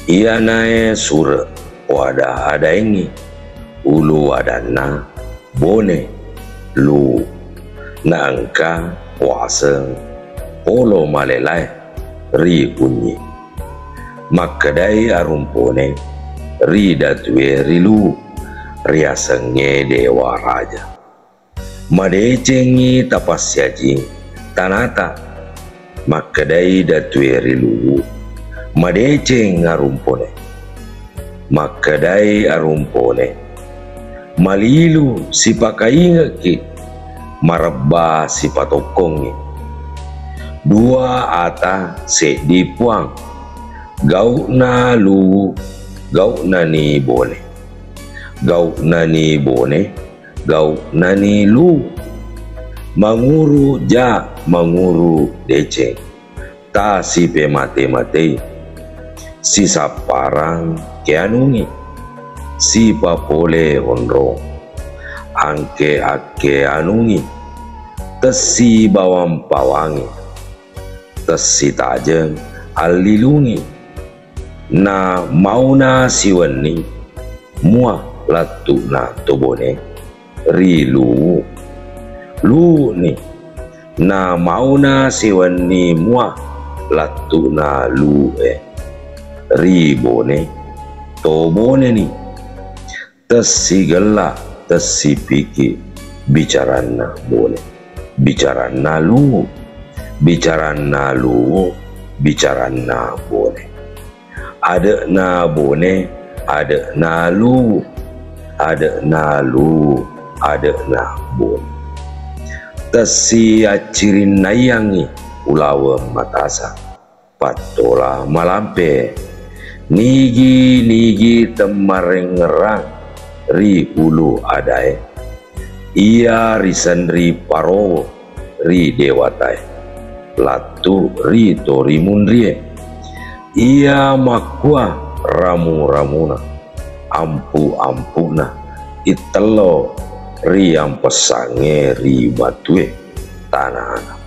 Ia nae sura wada ada ini ulu wadana bone lu na angka waseng polo malelai ri kunyi makadai arumpone ri datwe rilu riasenge dewa raja madecengi tapasyaji tanata makadai datwe rilu madeceng arumpone makadai arumpone malilu si pakainga ki maraba si patokongi dua ata se dipuang gau na lu gau na ni bone gau na ni bone gau na ni lu manguru ja manguru deceng ta si pe mate si saparang keanungi si papole onrong angke ake anungi tesi bawang pawangi tesi tajeng alilungi na mauna siwani mua latu na tobone rilu lu ni na mauna siwani mua latu na lu ribone tobone ni tesi gela tesi piki bicarana bone bicarana lu bicarana lu bicarana bone ada na bone ada na lu ada na lu ada na bone tesi acirin nayangi ulawa matasa patola malampe nigi temarengerang ri ulu adae ia risan ri paro ri dewatai latu ri torimun rie ia makua ramu-ramuna ampu-ampuna itelo ri ampesange ri batue tanah